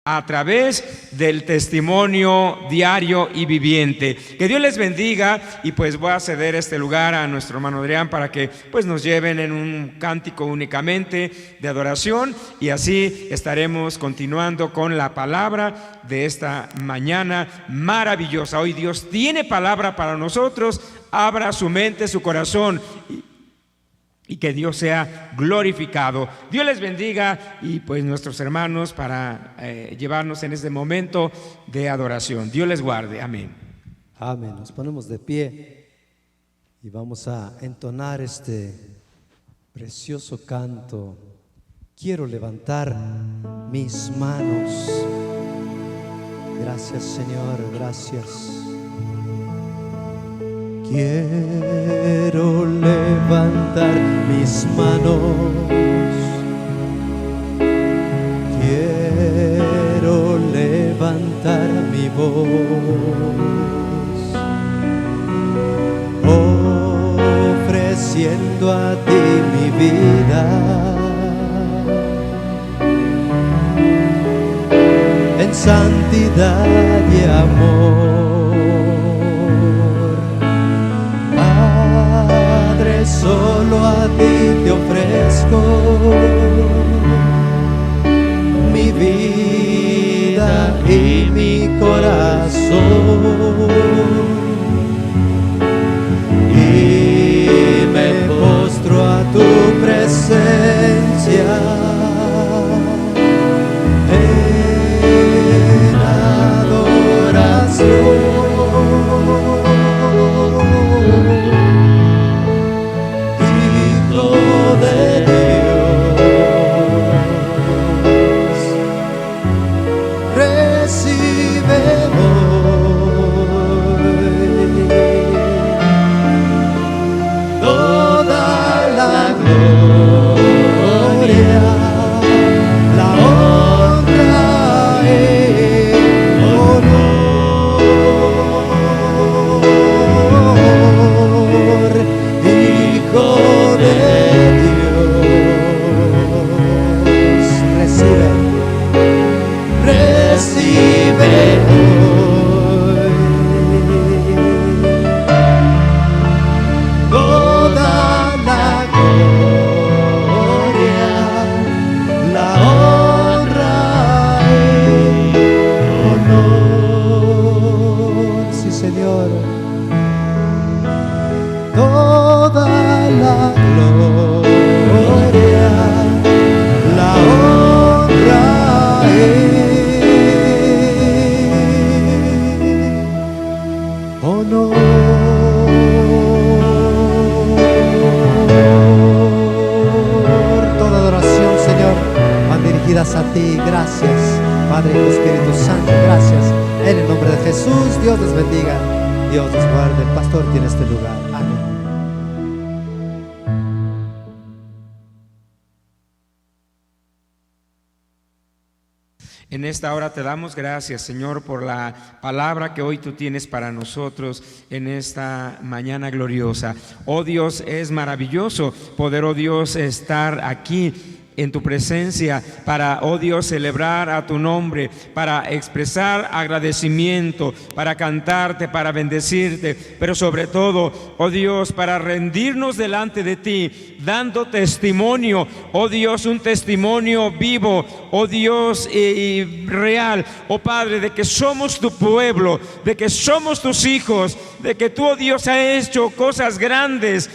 a través del testimonio diario y viviente. Que Dios les bendiga, y pues voy a ceder este lugar a nuestro hermano Adrián para que pues nos lleven en un cántico únicamente de adoración, y así estaremos continuando con la palabra de esta mañana maravillosa. Hoy Dios tiene palabra para nosotros. Abra su mente, su corazón, y que Dios sea glorificado. Dios les bendiga, y pues nuestros hermanos para llevarnos en este momento de adoración. Dios les guarde. Amén. Amén. Nos ponemos de pie y vamos a entonar este precioso canto. Quiero levantar mis manos. Gracias, Señor, gracias. Quiero levantar mis manos, quiero levantar mi voz, ofreciendo a ti mi vida, en santidad y amor. Solo a ti te ofrezco mi vida y mi corazón, y me postro a tu presencia en adoración. A ti, gracias, Padre y Espíritu Santo, gracias. En el nombre de Jesús, Dios les bendiga, Dios les guarde. El pastor tiene este lugar. Amén. En esta hora te damos gracias, Señor, por la palabra que hoy tú tienes para nosotros en esta mañana gloriosa. Oh Dios, es maravilloso poder, oh Dios, estar aquí en tu presencia para, oh Dios, celebrar a tu nombre, para expresar agradecimiento, para cantarte, para bendecirte, pero sobre todo, oh Dios, para rendirnos delante de ti, dando testimonio, oh Dios, un testimonio vivo, oh Dios, y real, oh Padre, de que somos tu pueblo, de que somos tus hijos, de que tú, oh Dios, has hecho cosas grandes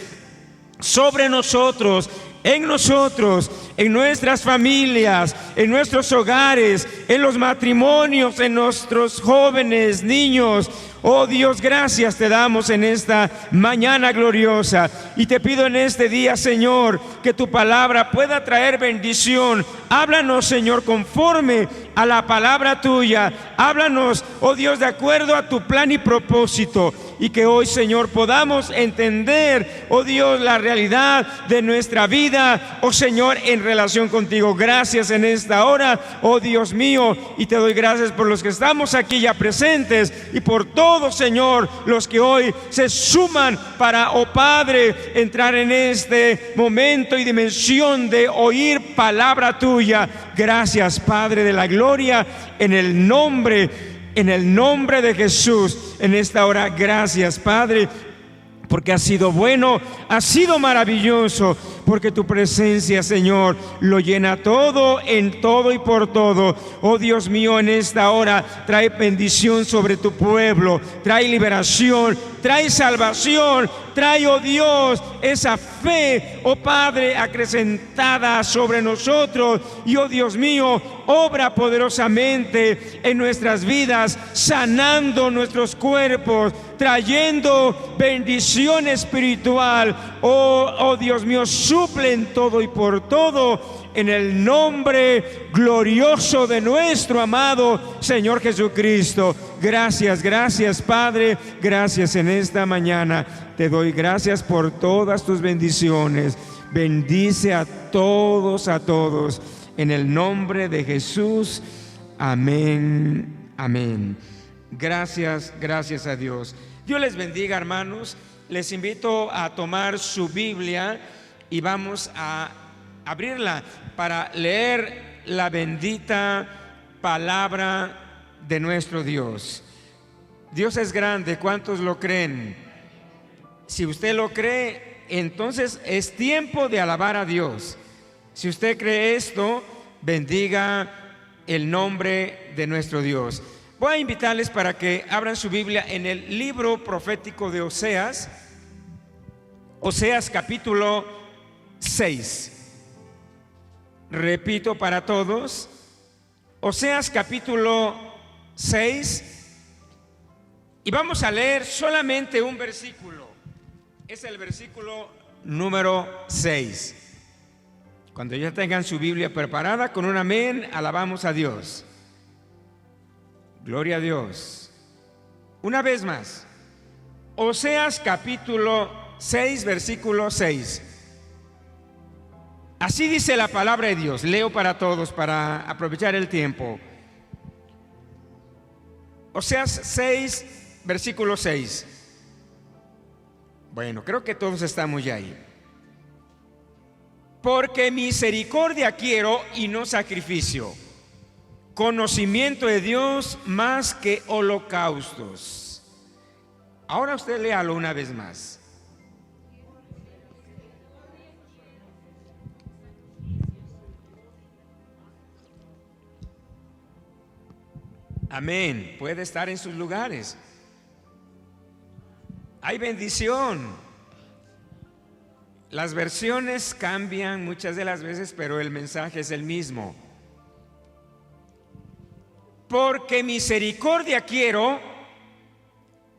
sobre nosotros, en nosotros, en nuestras familias, en nuestros hogares, en los matrimonios, en nuestros jóvenes, niños. Oh Dios, gracias te damos en esta mañana gloriosa, y te pido en este día, Señor, que tu palabra pueda traer bendición. Háblanos, Señor, conforme a la palabra tuya. Háblanos, oh Dios, de acuerdo a tu plan y propósito, y que hoy, Señor, podamos entender, oh Dios, la realidad de nuestra vida, oh Señor, en relación contigo. Gracias en esta hora, oh Dios mío, y te doy gracias por los que estamos aquí ya presentes, y por todos, Señor, los que hoy se suman para, oh Padre, entrar en este momento y dimensión de oír palabra tuya. Gracias, Padre de la gloria, en el nombre de Jesús. En esta hora, gracias, Padre, porque has sido bueno, has sido maravilloso, porque tu presencia, Señor, lo llena todo, en todo y por todo. Oh Dios mío, en esta hora trae bendición sobre tu pueblo, trae liberación, trae salvación, trae, oh Dios, esa fe, oh Padre, acrecentada sobre nosotros. Y oh Dios mío, obra poderosamente en nuestras vidas, sanando nuestros cuerpos, trayendo bendición espiritual. Oh Dios mío, suple en todo y por todo, en el nombre glorioso de nuestro amado Señor Jesucristo. Gracias, gracias, Padre, gracias en esta mañana. Te doy gracias por todas tus bendiciones. Bendice a todos, en el nombre de Jesús. Amén, amén. Gracias, gracias a Dios. Dios les bendiga, hermanos. Les invito a tomar su Biblia y vamos a abrirla para leer la bendita palabra de nuestro Dios. Dios es grande, ¿cuántos lo creen? Si usted lo cree, entonces es tiempo de alabar a Dios. Si usted cree esto, bendiga el nombre de nuestro Dios. Voy a invitarles para que abran su Biblia en el libro profético de Oseas, Oseas capítulo 6. Repito para todos, Oseas capítulo 6, y vamos a leer solamente un versículo. Es el versículo número 6. Cuando ya tengan su Biblia preparada, con un amén, alabamos a Dios. Gloria a Dios. Una vez más, Oseas capítulo 6, versículo 6. Así dice la palabra de Dios. Leo para todos para aprovechar el tiempo. Oseas 6, versículo 6. Bueno, creo que todos estamos ya ahí. Porque misericordia quiero y no sacrificio, conocimiento de Dios más que holocaustos. Ahora usted léalo una vez más. Amén. Puede estar en sus lugares. Hay bendición. Las versiones cambian muchas de las veces, pero el mensaje es el mismo. Porque misericordia quiero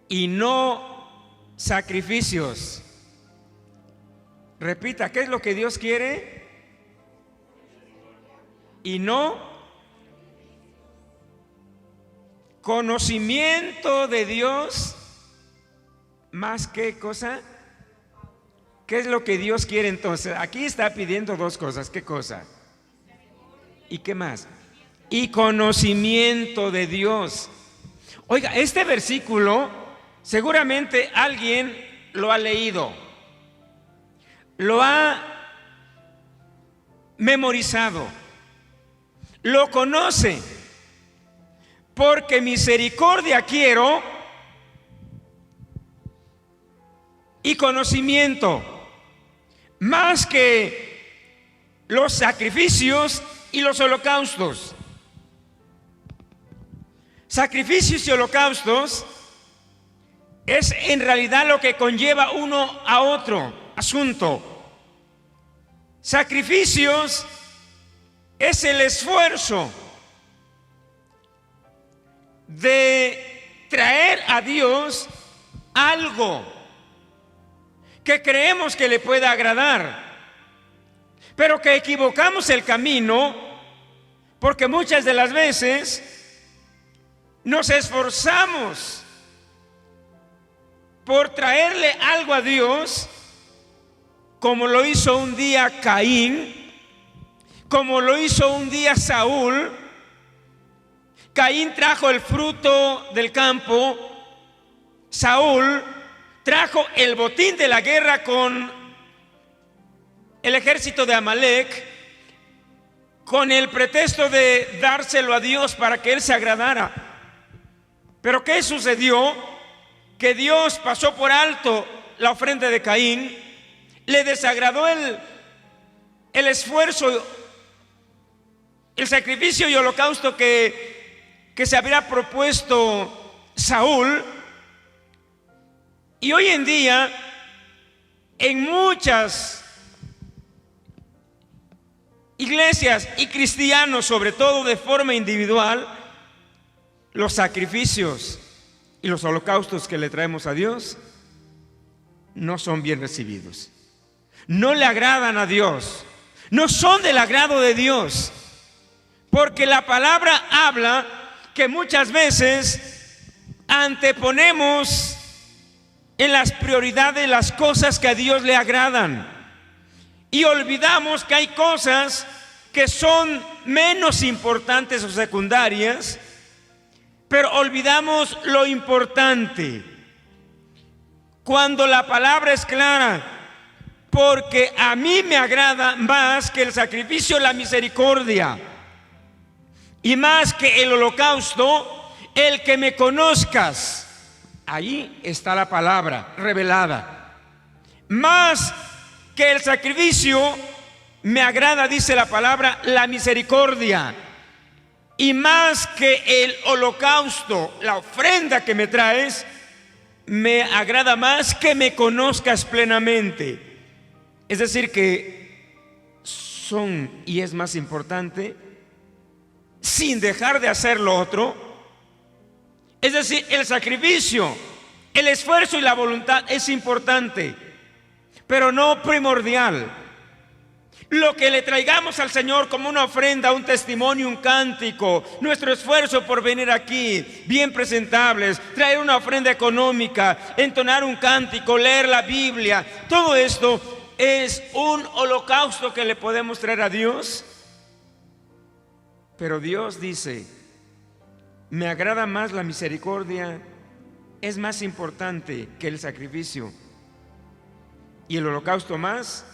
y no sacrificios. Repita, ¿qué es lo que Dios quiere? Y no conocimiento de Dios. ¿Más qué cosa? ¿Qué es lo que Dios quiere entonces? Aquí está pidiendo dos cosas. ¿Qué cosa? ¿Y qué más? Y conocimiento de Dios. Oiga, este versículo seguramente alguien lo ha leído, lo ha memorizado, lo conoce. Porque misericordia quiero y conocimiento, más que los sacrificios y los holocaustos. Sacrificios y holocaustos es en realidad lo que conlleva uno a otro asunto. Sacrificios es el esfuerzo de traer a Dios algo que creemos que le pueda agradar, pero que equivocamos el camino, porque muchas de las veces nos esforzamos por traerle algo a Dios, como lo hizo un día Caín, como lo hizo un día Saúl. Caín trajo el fruto del campo, Saúl trajo el botín de la guerra con el ejército de Amalek, con el pretexto de dárselo a Dios para que Él se agradara. Pero ¿qué sucedió? Que Dios pasó por alto la ofrenda de Caín, le desagradó el esfuerzo, el sacrificio y holocausto que se había propuesto Saúl. Y hoy en día, en muchas iglesias y cristianos, sobre todo de forma individual, los sacrificios y los holocaustos que le traemos a Dios no son bien recibidos, no le agradan a Dios, no son del agrado de Dios, porque la palabra habla que muchas veces anteponemos en las prioridades las cosas que a Dios le agradan y olvidamos que hay cosas que son menos importantes o secundarias, pero olvidamos lo importante. Cuando la palabra es clara, porque a mí me agrada más que el sacrificio, la misericordia, y más que el holocausto, el que me conozcas. Ahí está la palabra revelada. Más que el sacrificio, me agrada, dice la palabra, la misericordia. Y más que el holocausto, la ofrenda que me traes, me agrada más que me conozcas plenamente. Es decir, que son, y es más importante, sin dejar de hacer lo otro. Es decir, el sacrificio, el esfuerzo y la voluntad es importante, pero no primordial. Lo que le traigamos al Señor como una ofrenda, un testimonio, un cántico, nuestro esfuerzo por venir aquí bien presentables, traer una ofrenda económica, entonar un cántico, leer la Biblia, todo esto es un holocausto que le podemos traer a Dios. Pero Dios dice: me agrada más la misericordia, es más importante que el sacrificio, y el holocausto más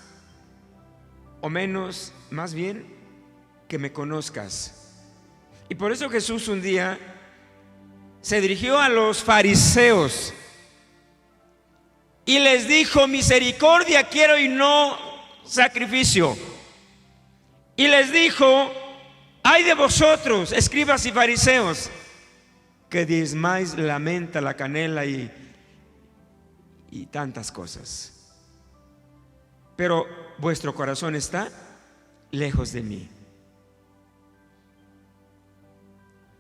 o menos, más bien que me conozcas. Y por eso Jesús un día se dirigió a los fariseos y les dijo: misericordia quiero y no sacrificio. Y les dijo: ay de vosotros, escribas y fariseos, que diezmáis la menta, la canela y tantas cosas, pero vuestro corazón está lejos de mí.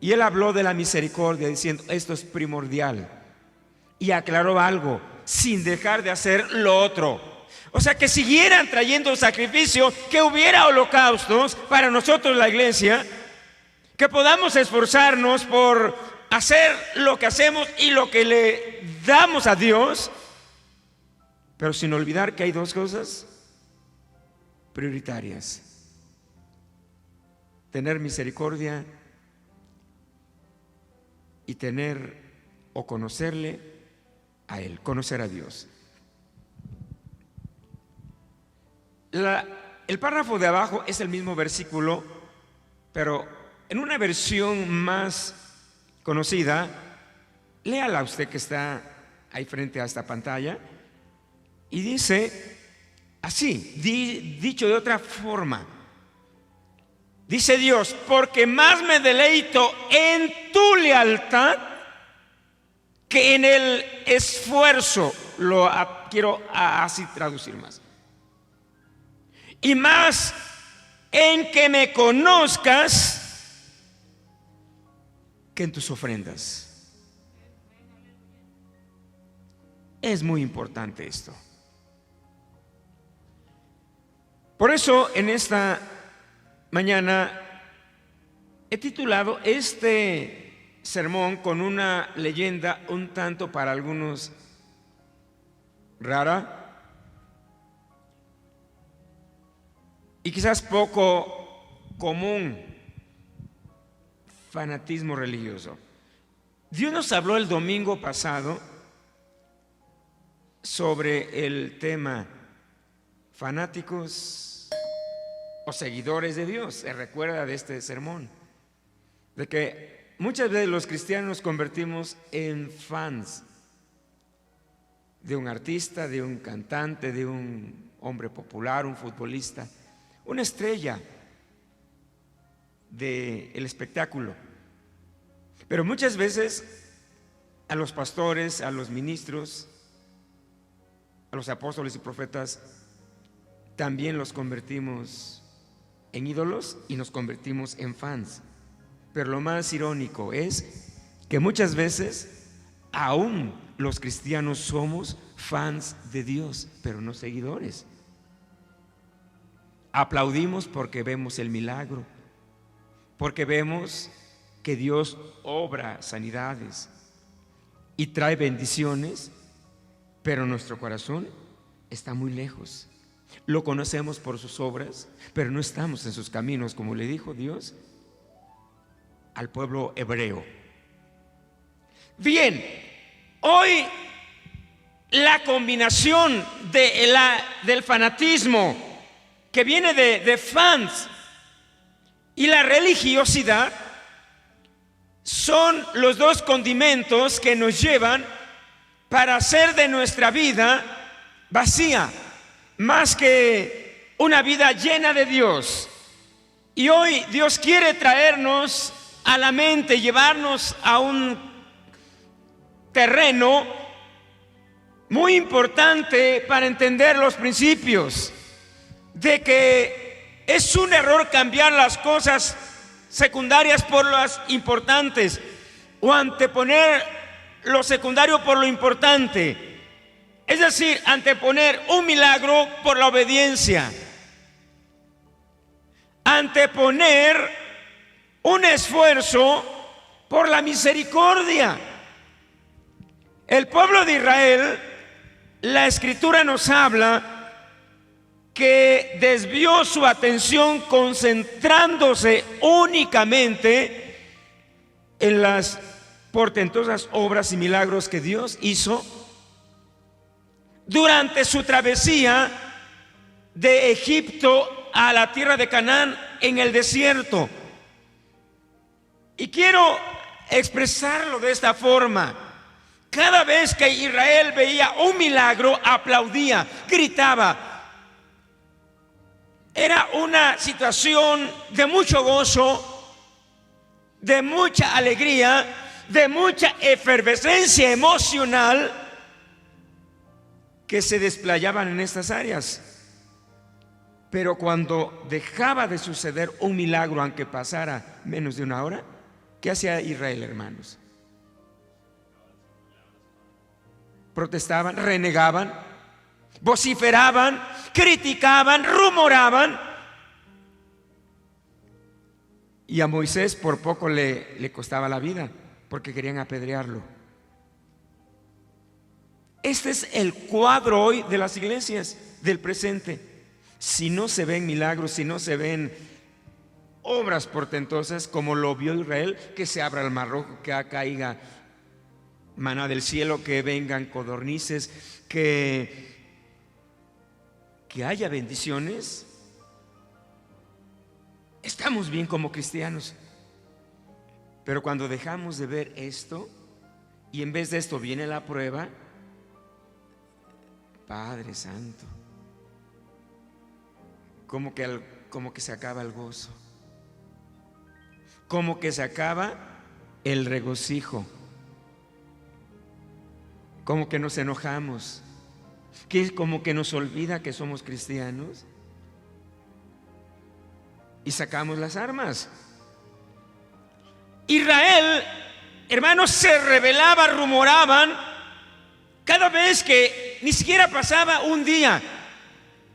Y él habló de la misericordia diciendo: esto es primordial, y aclaró algo, sin dejar de hacer lo otro. O sea, que siguieran trayendo sacrificio, que hubiera holocaustos para nosotros la iglesia, que podamos esforzarnos por hacer lo que hacemos y lo que le damos a Dios, pero sin olvidar que hay dos cosas prioritarias: tener misericordia y tener o conocerle a Él, conocer a Dios. El párrafo de abajo es el mismo versículo, pero en una versión más conocida. Léala usted que está ahí frente a esta pantalla, y dice así, dicho de otra forma, dice Dios: porque más me deleito en tu lealtad que en el esfuerzo. Lo quiero así traducir más. Y más en que me conozcas que en tus ofrendas. Es muy importante esto. Por eso en esta mañana he titulado este sermón con una leyenda un tanto para algunos rara y quizás poco común: fanatismo religioso. Dios nos habló el domingo pasado sobre el tema fanáticos o seguidores de Dios. Se recuerda de este sermón, de que muchas veces los cristianos nos convertimos en fans de un artista, de un cantante, de un hombre popular, un futbolista, una estrella del espectáculo. Pero muchas veces a los pastores, a los ministros, a los apóstoles y profetas, también los convertimos en ídolos y nos convertimos en fans. Pero lo más irónico es que muchas veces aún los cristianos somos fans de Dios, pero no seguidores. Aplaudimos porque vemos el milagro, porque vemos que Dios obra sanidades y trae bendiciones, pero nuestro corazón está muy lejos. Lo conocemos por sus obras, pero no estamos en sus caminos, como le dijo Dios al pueblo hebreo. Bien, hoy la combinación del fanatismo que viene de fans y la religiosidad son los dos condimentos que nos llevan para hacer de nuestra vida vacía, más que una vida llena de Dios. Y hoy Dios quiere traernos a la mente, llevarnos a un terreno muy importante para entender los principios de que es un error cambiar las cosas secundarias por las importantes, o anteponer lo secundario por lo importante. Es decir, anteponer un milagro por la obediencia, anteponer un esfuerzo por la misericordia. El pueblo de Israel, la Escritura nos habla que desvió su atención concentrándose únicamente en las portentosas obras y milagros que Dios hizo durante su travesía de Egipto a la tierra de Canaán en el desierto. Y quiero expresarlo de esta forma: cada vez que Israel veía un milagro, aplaudía, gritaba. Era una situación de mucho gozo, de mucha alegría, de mucha efervescencia emocional que se desplayaban en estas áreas. Pero cuando dejaba de suceder un milagro, aunque pasara menos de una hora, ¿qué hacía Israel, hermanos? Protestaban, renegaban, vociferaban, criticaban, rumoraban. Y a Moisés por poco le costaba la vida, porque querían apedrearlo. Este es el cuadro hoy de las iglesias del presente. Si no se ven milagros, si no se ven obras portentosas como lo vio Israel, que se abra el mar rojo, que caiga maná del cielo, que vengan codornices, que haya bendiciones, estamos bien como cristianos. Pero cuando dejamos de ver esto y en vez de esto viene la prueba, Padre Santo, como que se acaba el gozo, como que se acaba el regocijo, como que nos enojamos, que como que nos olvida que somos cristianos y sacamos las armas. Israel, hermanos, se rebelaba, rumoraban cada vez que ni siquiera pasaba un día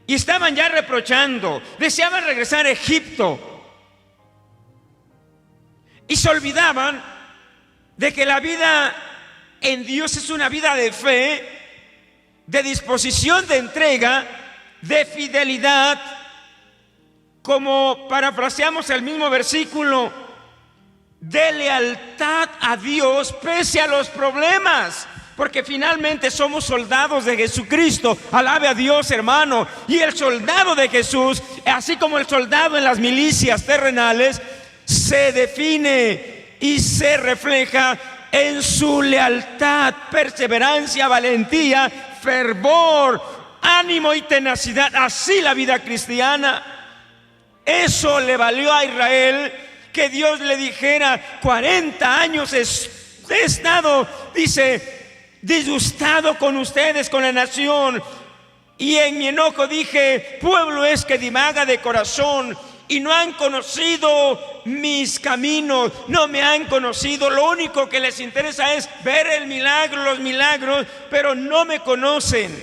y estaban ya reprochando, deseaban regresar a Egipto y se olvidaban de que la vida en Dios es una vida de fe, de disposición, de entrega, de fidelidad, como parafraseamos el mismo versículo, de lealtad a Dios pese a los problemas, porque finalmente somos soldados de Jesucristo. Alabe a Dios, hermano. Y el soldado de Jesús, así como el soldado en las milicias terrenales, se define y se refleja en su lealtad, perseverancia, valentía, fervor, ánimo y tenacidad. Así la vida cristiana. Eso le valió a Israel que Dios le dijera: 40 años he estado, dice, disgustado con ustedes, con la nación, y en mi enojo dije: pueblo es que divaga de corazón, y no han conocido mis caminos, no me han conocido. Lo único que les interesa es ver el milagro, los milagros, pero no me conocen.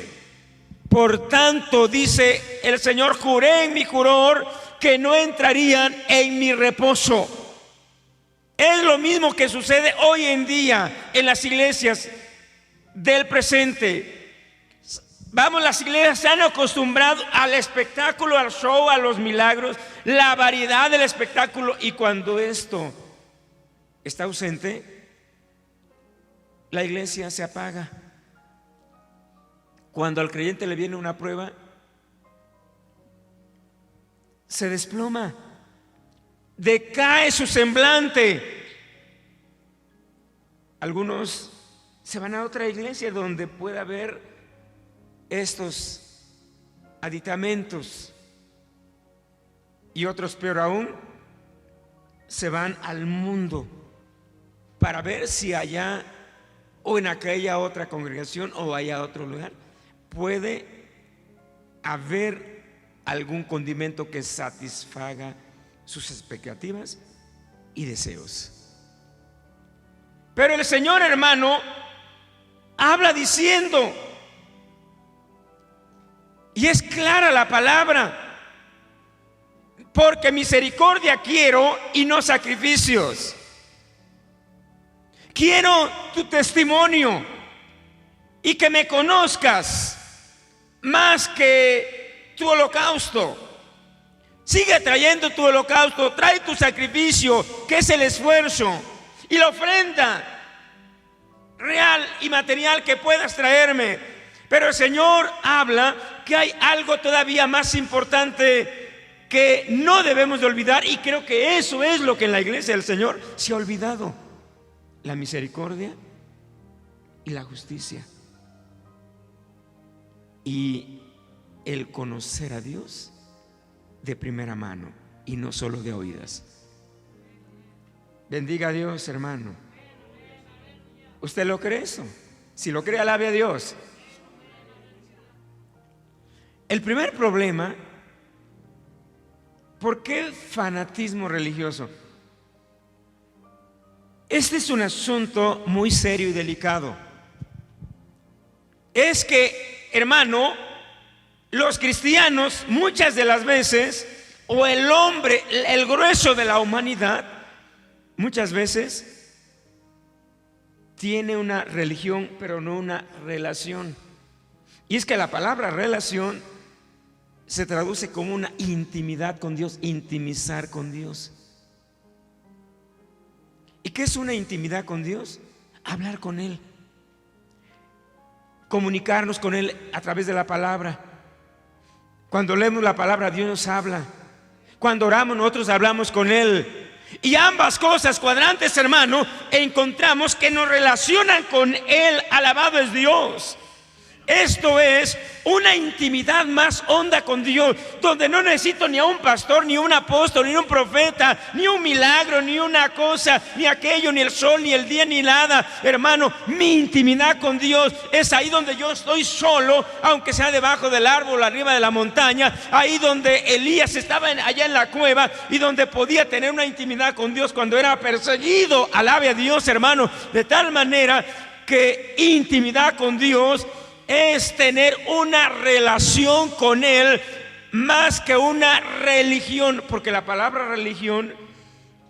Por tanto, dice el Señor, juré en mi juror que no entrarían en mi reposo. Es lo mismo que sucede hoy en día en las iglesias del presente. Vamos, las iglesias se han acostumbrado al espectáculo, al show, a los milagros, la variedad del espectáculo, y cuando esto está ausente, la iglesia se apaga. Cuando al creyente le viene una prueba, se desploma, decae su semblante. Algunos se van a otra iglesia donde pueda haber estos aditamentos, y otros, peor aún, se van al mundo para ver si allá o en aquella otra congregación o allá otro lugar puede haber algún condimento que satisfaga sus expectativas y deseos. Pero el Señor, hermano, habla diciendo, y es clara la palabra: porque misericordia quiero y no sacrificios. Quiero tu testimonio y que me conozcas más que tu holocausto. Sigue trayendo tu holocausto, trae tu sacrificio, que es el esfuerzo, y la ofrenda real y material que puedas traerme. Pero el Señor habla que hay algo todavía más importante que no debemos de olvidar, y creo que eso es lo que en la iglesia del Señor se ha olvidado: la misericordia y la justicia, y el conocer a Dios de primera mano y no solo de oídas. Bendiga a Dios, hermano. ¿Usted lo cree eso? Si lo cree, alabe a Dios. El primer problema: ¿por qué fanatismo religioso? Este es un asunto muy serio y delicado. Es que, hermano, los cristianos muchas de las veces, o el hombre, el grueso de la humanidad, muchas veces tiene una religión pero no una relación. Y es que la palabra relación se traduce como una intimidad con Dios, intimizar con Dios. ¿Y qué es una intimidad con Dios? Hablar con Él, comunicarnos con Él a través de la palabra. Cuando leemos la palabra, Dios nos habla. Cuando oramos, nosotros hablamos con Él. Y ambas cosas cuadrantes, hermano, encontramos que nos relacionan con Él. Alabado es Dios. Esto es una intimidad más honda con Dios, donde no necesito ni a un pastor, ni un apóstol, ni un profeta, ni un milagro, ni una cosa, ni aquello, ni el sol, ni el día, ni nada. Hermano, mi intimidad con Dios es ahí donde yo estoy solo, aunque sea debajo del árbol, arriba de la montaña, ahí donde Elías estaba allá en la cueva, y donde podía tener una intimidad con Dios cuando era perseguido. Alabe a Dios, hermano, de tal manera que intimidad con Dios es tener una relación con Él más que una religión, porque la palabra religión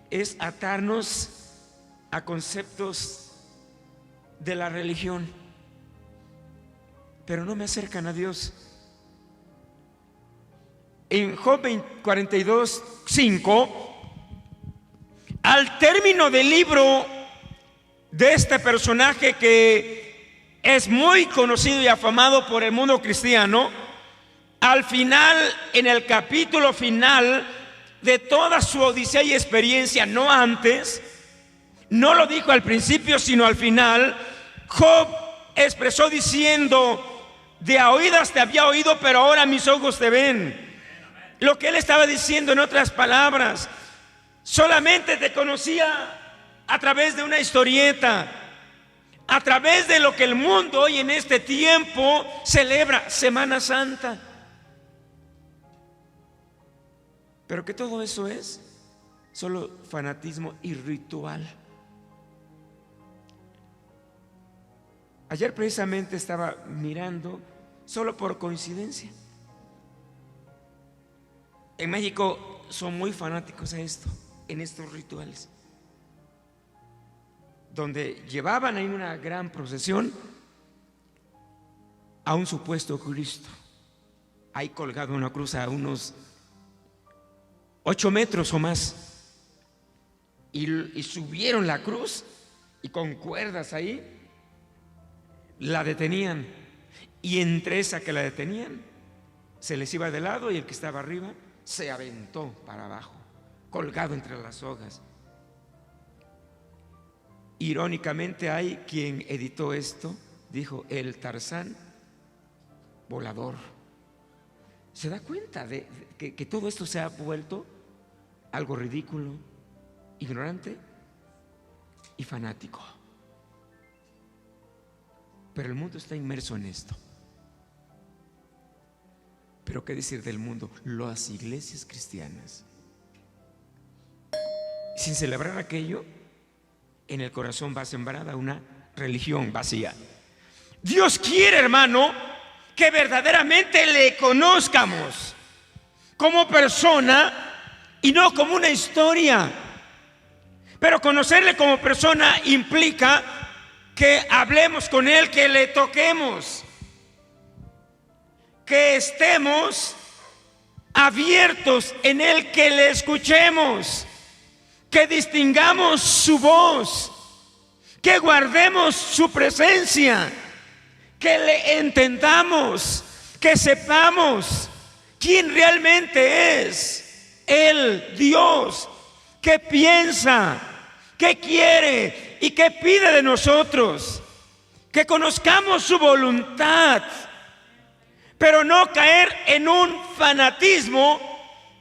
es atarnos a conceptos de la religión, pero no me acercan a Dios. En Job 42:5, al término del libro de este personaje que es muy conocido y afamado por el mundo cristiano, al final, en el capítulo final de toda su odisea y experiencia, no antes, no lo dijo al principio, sino al final, Job expresó diciendo: de a oídas te había oído, pero ahora mis ojos te ven. Lo que él estaba diciendo, en otras palabras, solamente te conocía a través de una historieta, a través de lo que el mundo hoy en este tiempo celebra, Semana Santa. Pero que todo eso es solo fanatismo y ritual. Ayer precisamente estaba mirando, solo por coincidencia. En México son muy fanáticos a esto, en estos rituales, donde llevaban ahí una gran procesión a un supuesto Cristo, ahí colgado en una cruz a unos 8 metros o más, y subieron la cruz y con cuerdas ahí la detenían, y entre esa que la detenían se les iba de lado y el que estaba arriba se aventó para abajo, colgado entre las sogas. Irónicamente, hay quien editó esto, dijo: el Tarzán volador. ¿Se da cuenta de que todo esto se ha vuelto algo ridículo, ignorante y fanático? Pero el mundo está inmerso en esto. Pero ¿qué decir del mundo? Las iglesias cristianas, sin celebrar aquello, en el corazón va sembrada una religión vacía. Dios quiere, hermano, que verdaderamente le conozcamos como persona y no como una historia. Pero conocerle como persona implica que hablemos con Él, que le toquemos, que estemos abiertos en Él, que le escuchemos, que distingamos su voz, que guardemos su presencia, que le entendamos, que sepamos quién realmente es el Dios, qué piensa, qué quiere y qué pide de nosotros, que conozcamos su voluntad, pero no caer en un fanatismo,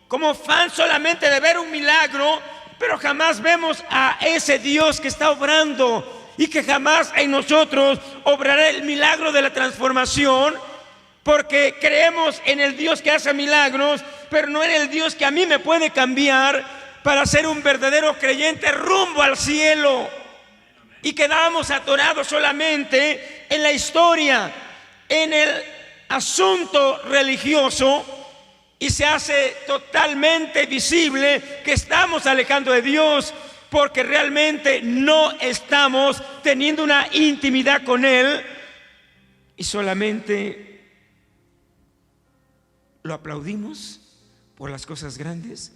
como fan solamente de ver un milagro, pero jamás vemos a ese Dios que está obrando y que jamás en nosotros obrará el milagro de la transformación, porque creemos en el Dios que hace milagros, pero no en el Dios que a mí me puede cambiar para ser un verdadero creyente rumbo al cielo. Y quedamos atorados solamente en la historia, en el asunto religioso, y se hace totalmente visible que estamos alejando de Dios, porque realmente no estamos teniendo una intimidad con Él, y solamente lo aplaudimos por las cosas grandes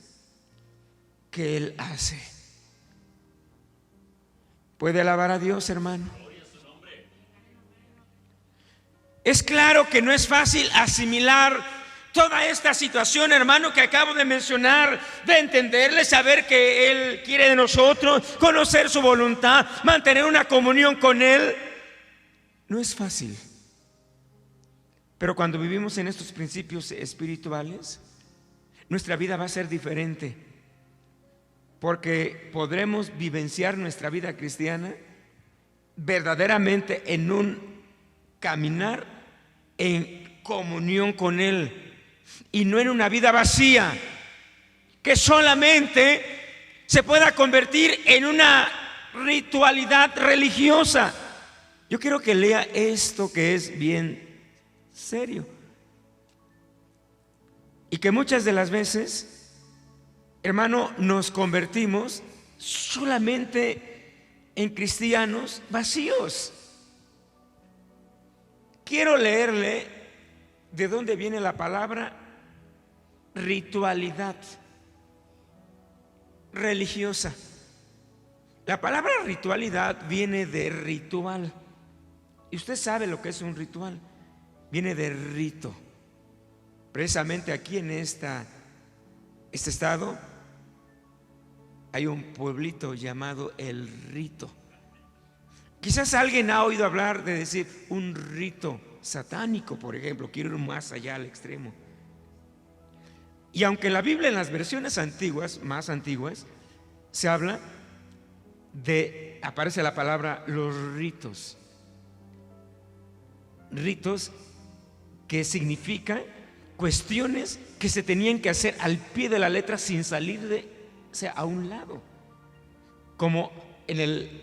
que Él hace. ¿Puede alabar a Dios, hermano? Es claro que no es fácil asimilar toda esta situación, hermano, que acabo de mencionar, de entenderle, saber que Él quiere de nosotros, conocer su voluntad, mantener una comunión con Él. No es fácil. Pero cuando vivimos en estos principios espirituales, nuestra vida va a ser diferente, porque podremos vivenciar nuestra vida cristiana verdaderamente en un caminar en comunión con Él, y no en una vida vacía que solamente se pueda convertir en una ritualidad religiosa. Yo quiero que lea esto, que es bien serio y que muchas de las veces, hermano, nos convertimos solamente en cristianos vacíos. Quiero leerle de dónde viene la palabra ritualidad religiosa. La palabra ritualidad viene de ritual. Y usted sabe lo que es un ritual. Viene de rito. Precisamente aquí en este estado hay un pueblito llamado El Rito. Quizás alguien ha oído hablar de decir un rito satánico, por ejemplo. Quiero ir más allá al extremo. Y aunque en la Biblia, en las versiones antiguas, más antiguas, se habla aparece la palabra los ritos. Ritos que significan cuestiones que se tenían que hacer al pie de la letra sin salir a un lado, como en el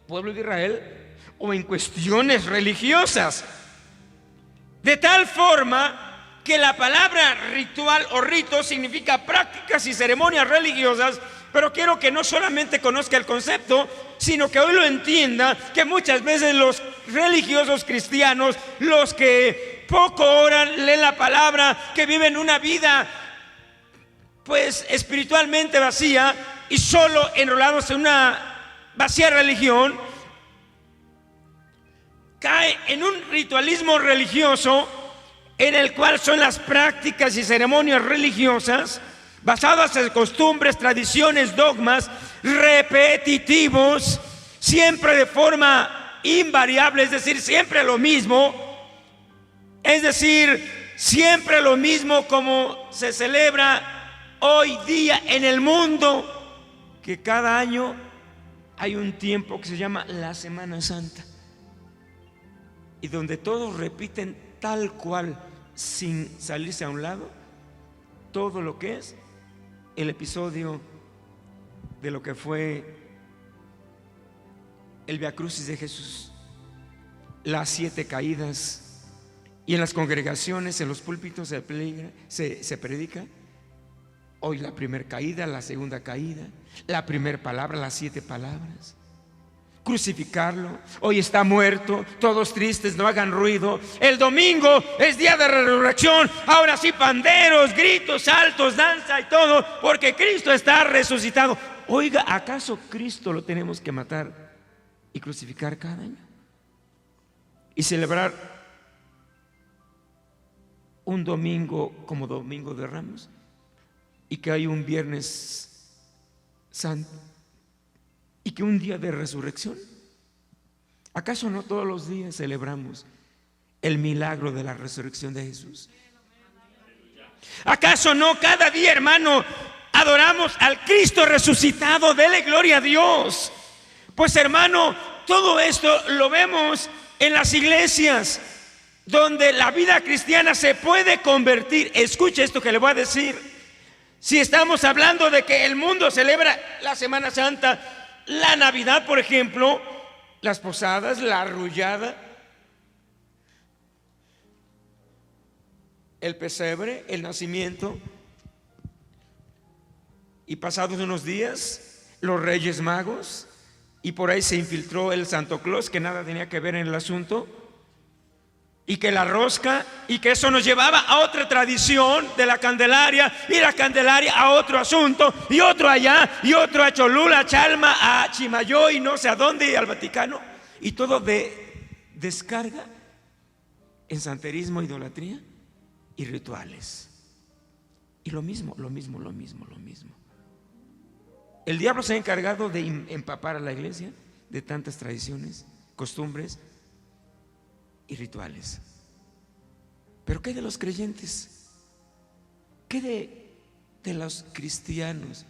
pueblo de Israel o en cuestiones religiosas, de tal forma que la palabra ritual o rito significa prácticas y ceremonias religiosas. Pero quiero que no solamente conozca el concepto, sino que hoy lo entienda, que muchas veces los religiosos cristianos, los que poco oran, leen la palabra, que viven una vida pues espiritualmente vacía y solo enrolados en una vacía religión, cae en un ritualismo religioso en el cual son las prácticas y ceremonias religiosas basadas en costumbres, tradiciones, dogmas repetitivos, siempre de forma invariable, es decir, siempre lo mismo, es decir, siempre lo mismo como se celebra hoy día en el mundo, que cada año hay un tiempo que se llama la Semana Santa, y donde todos repiten tal cual, sin salirse a un lado, todo lo que es el episodio de lo que fue el Vía Crucis de Jesús, las 7 caídas, y en las congregaciones, en los púlpitos se predica hoy la primera caída, la segunda caída, la primera palabra, las 7 palabras. Crucificarlo, hoy está muerto, todos tristes, no hagan ruido. El domingo es día de resurrección, ahora sí panderos, gritos, saltos, danza y todo, porque Cristo está resucitado. Oiga, ¿acaso Cristo lo tenemos que matar y crucificar cada año? Y celebrar un domingo como Domingo de Ramos, y que hay un Viernes Santo, y que un día de resurrección. ¿Acaso no todos los días celebramos el milagro de la resurrección de Jesús? ¿Acaso no cada día, hermano, adoramos al Cristo resucitado? Dele gloria a Dios. Pues, hermano, todo esto lo vemos en las iglesias, donde la vida cristiana se puede convertir. Escuche esto que le voy a decir. Si estamos hablando de que el mundo celebra la Semana Santa, la Navidad, por ejemplo, las posadas, la arrullada, el pesebre, el nacimiento, y pasados unos días, los Reyes Magos, y por ahí se infiltró el Santo Claus, que nada tenía que ver en el asunto, y que la rosca, y que eso nos llevaba a otra tradición de la Candelaria, y la Candelaria a otro asunto, y otro allá, y otro a Cholula, a Chalma, a Chimayo, y no sé a dónde, y al Vaticano, y todo de descarga en santerismo, idolatría y rituales. Y lo mismo. El diablo se ha encargado de empapar a la iglesia de tantas tradiciones, costumbres y rituales. Pero ¿qué de los creyentes? ¿Qué de los cristianos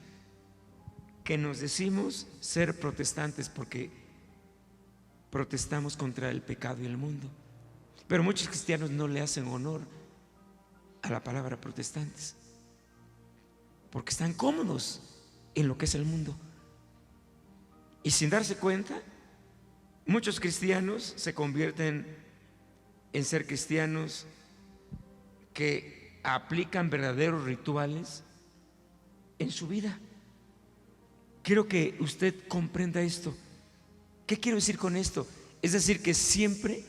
que nos decimos ser protestantes porque protestamos contra el pecado y el mundo? Pero muchos cristianos no le hacen honor a la palabra protestantes porque están cómodos en lo que es el mundo, y sin darse cuenta, muchos cristianos se convierten en ser cristianos que aplican verdaderos rituales en su vida. Quiero que usted comprenda esto. ¿Qué quiero decir con esto? Es decir, que siempre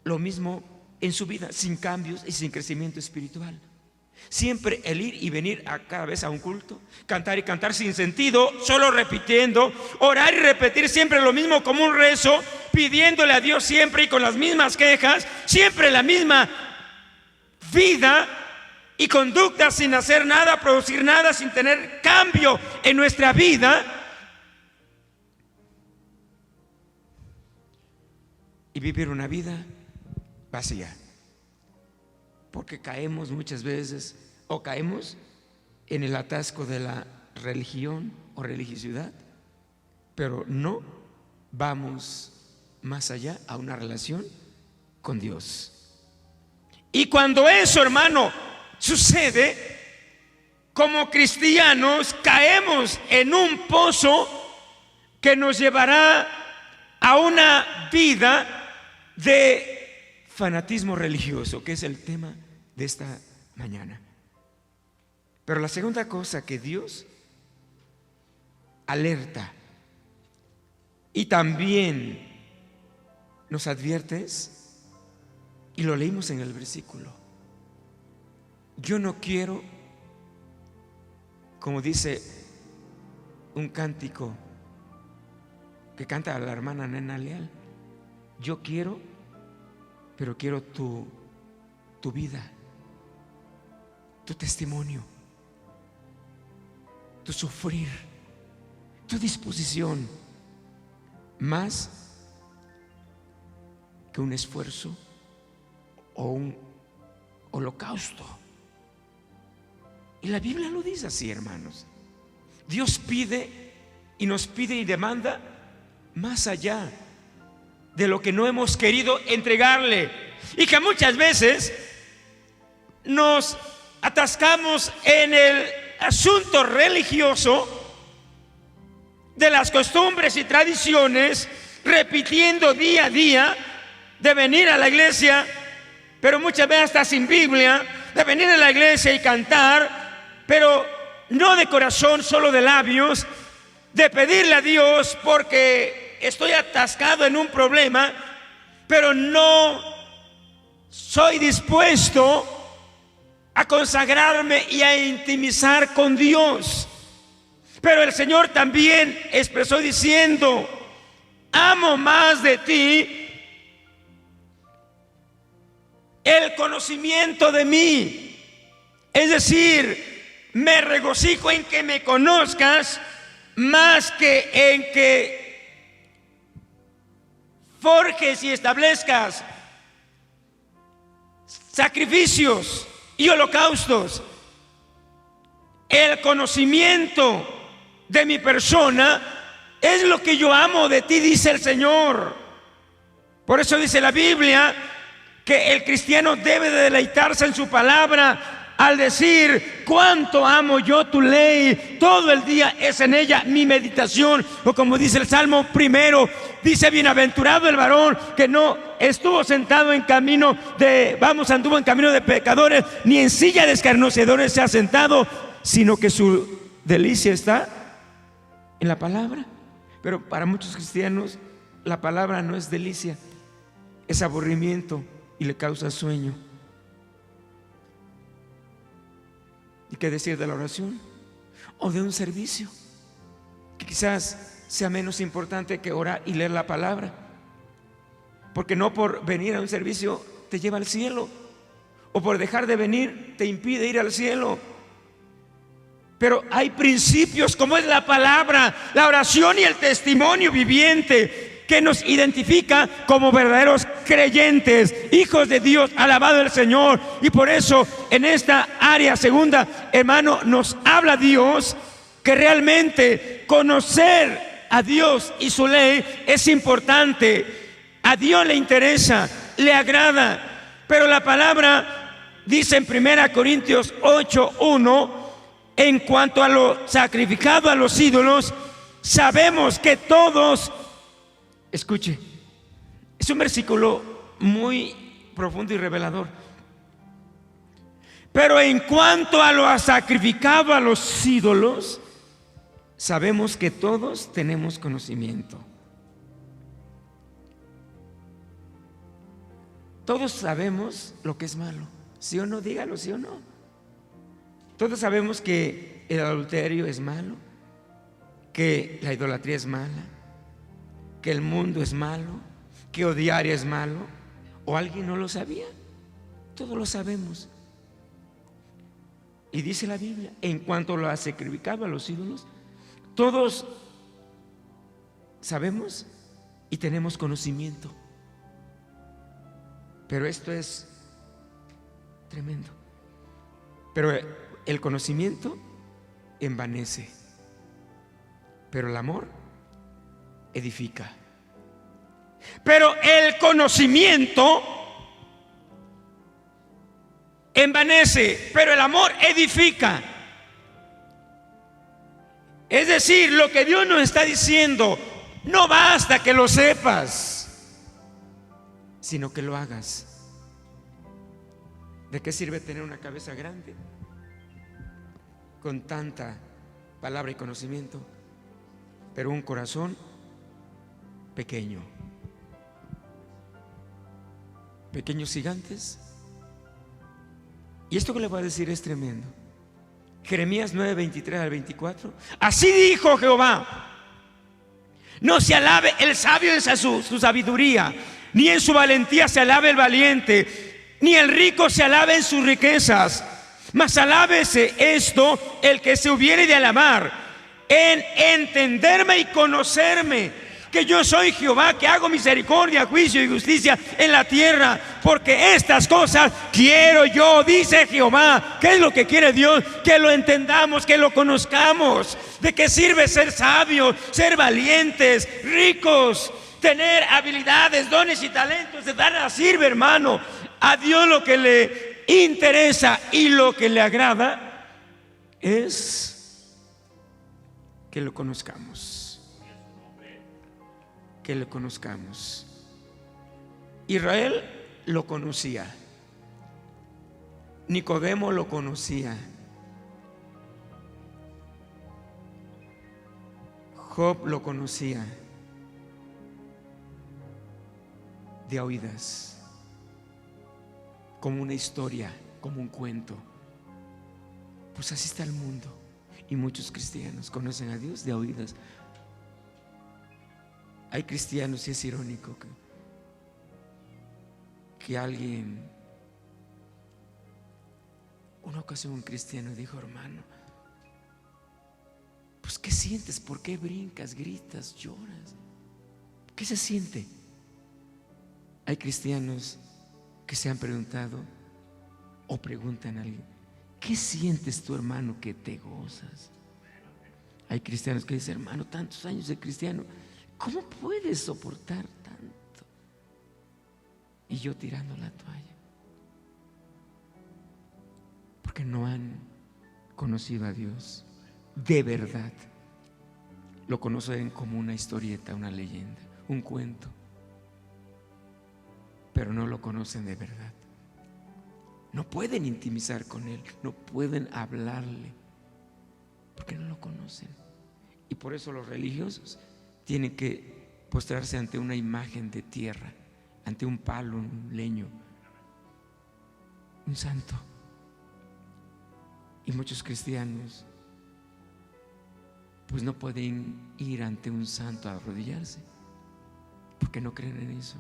lo mismo en su vida, sin cambios y sin crecimiento espiritual. Siempre el ir y venir a cada vez a un culto, cantar y cantar sin sentido, solo repitiendo, orar y repetir siempre lo mismo como un rezo, pidiéndole a Dios siempre y con las mismas quejas, siempre la misma vida y conducta, sin hacer nada, producir nada, sin tener cambio en nuestra vida, y vivir una vida vacía, porque caemos muchas veces, o caemos en el atasco de la religión o religiosidad, pero no vamos más allá a una relación con Dios. Y cuando eso, hermano, sucede, como cristianos caemos en un pozo que nos llevará a una vida de fanatismo religioso, que es el tema de esta mañana. Pero la segunda cosa que Dios alerta y también nos advierte es, y lo leímos en el versículo: yo no quiero, como dice un cántico que canta la hermana Nena Leal, yo quiero, pero quiero tu vida, tu testimonio, tu sufrir, tu disposición, más que un esfuerzo o un holocausto. Y la Biblia lo dice así, hermanos. Dios pide y nos pide y demanda más allá de lo que no hemos querido entregarle, y que muchas veces nos atascamos en el asunto religioso de las costumbres y tradiciones, repitiendo día a día de venir a la iglesia, pero muchas veces hasta sin Biblia, de venir a la iglesia y cantar, pero no de corazón, solo de labios, de pedirle a Dios porque estoy atascado en un problema, pero no soy dispuesto a consagrarme y a intimizar con Dios. Pero el Señor también expresó diciendo: amo más de ti el conocimiento de mí. Es decir, me regocijo en que me conozcas más que en que forjes y establezcas sacrificios y holocaustos. El conocimiento de mi persona es lo que yo amo de ti, dice el Señor. Por eso dice la Biblia que el cristiano debe de deleitarse en su palabra, al decir: cuánto amo yo tu ley, todo el día es en ella mi meditación. O como dice el Salmo primero, dice: bienaventurado el varón que no estuvo sentado en camino de, anduvo en camino de pecadores, ni en silla de escarnecedores se ha sentado, sino que su delicia está en la palabra. Pero para muchos cristianos la palabra no es delicia, es aburrimiento y le causa sueño. ¿Y qué decir de la oración? O de un servicio que quizás sea menos importante que orar y leer la palabra, porque no por venir a un servicio te lleva al cielo, o por dejar de venir te impide ir al cielo. Pero hay principios como es la palabra, la oración y el testimonio viviente que nos identifica como verdaderos creyentes, hijos de Dios, alabado el Señor. Y por eso en esta área segunda, hermano, nos habla Dios que realmente conocer a Dios y su ley es importante. A Dios le interesa, le agrada. Pero la palabra dice en 1 Corintios 8:1, en cuanto a lo sacrificado a los ídolos, sabemos que todos, escuche, es un versículo muy profundo y revelador. Pero en cuanto a lo sacrificado a los ídolos, sabemos que todos tenemos conocimiento. Todos sabemos lo que es malo, ¿sí o no? Dígalo, ¿sí o no? Todos sabemos que el adulterio es malo, que la idolatría es mala, que el mundo es malo, que odiar es malo? ¿O alguien no lo sabía? Todos lo sabemos. Y dice la Biblia, en cuanto lo sacrificaba a los ídolos, todos sabemos y tenemos conocimiento. Pero esto es tremendo. Pero el conocimiento envanece, pero el amor edifica. Pero el conocimiento envanece, pero el amor edifica. Es decir, lo que Dios nos está diciendo, no basta que lo sepas, sino que lo hagas. ¿De qué sirve tener una cabeza grande con tanta palabra y conocimiento, pero un corazón pequeño? Pequeños gigantes. Y esto que le voy a decir es tremendo. Jeremías 9, 23 al 24. Así dijo Jehová: no se alabe el sabio en su sabiduría, ni en su valentía se alabe el valiente, ni el rico se alabe en sus riquezas, mas alábese esto el que se hubiere de alabar, en entenderme y conocerme, que yo soy Jehová, que hago misericordia, juicio y justicia en la tierra, porque estas cosas quiero yo, dice Jehová. ¿Qué es lo que quiere Dios? Que lo entendamos, que lo conozcamos. ¿De qué sirve ser sabios, ser valientes, ricos, tener habilidades, dones y talentos? De nada sirve, hermano. A Dios lo que le interesa y lo que le agrada es que lo conozcamos. Que lo conozcamos. Israel lo conocía, Nicodemo lo conocía, Job lo conocía de oídas, como una historia, como un cuento. Pues así está el mundo, y muchos cristianos conocen a Dios de oídas. Hay cristianos, y es irónico que alguien, una ocasión un cristiano dijo: hermano, pues ¿qué sientes? ¿Por qué brincas, gritas, lloras? ¿Qué se siente? Hay cristianos que se han preguntado o preguntan a alguien: ¿qué sientes tú, hermano, que te gozas? Hay cristianos que dicen: hermano, tantos años de cristiano, ¿cómo puedes soportar tanto? Y yo tirando la toalla, porque no han conocido a Dios de verdad. Lo conocen como una historieta, una leyenda, un cuento, pero no lo conocen de verdad. No pueden intimizar con Él, no pueden hablarle, porque no lo conocen. Y por eso los religiosos tienen que postrarse ante una imagen de tierra, ante un palo, un leño, un santo. Y muchos cristianos pues no pueden ir ante un santo a arrodillarse, porque no creen en eso.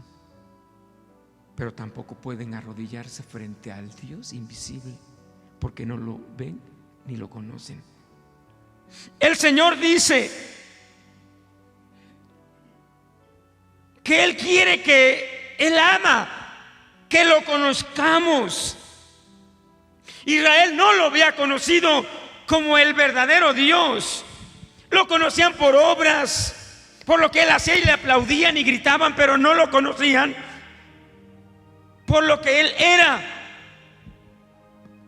Pero tampoco pueden arrodillarse frente al Dios invisible, porque no lo ven ni lo conocen. El Señor dice que Él quiere, que Él ama, que lo conozcamos. Israel no lo había conocido como el verdadero Dios. Lo conocían por obras, por lo que Él hacía, y le aplaudían y gritaban, pero no lo conocían por lo que Él era,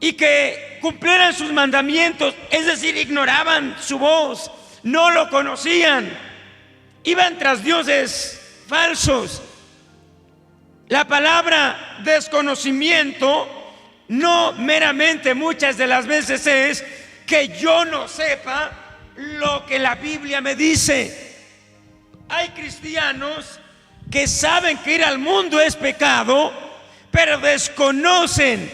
y que cumplieran sus mandamientos, es decir, ignoraban su voz, no lo conocían, iban tras dioses falsos. La palabra desconocimiento no meramente muchas de las veces es que yo no sepa lo que la Biblia me dice. Hay cristianos que saben que ir al mundo es pecado, pero desconocen.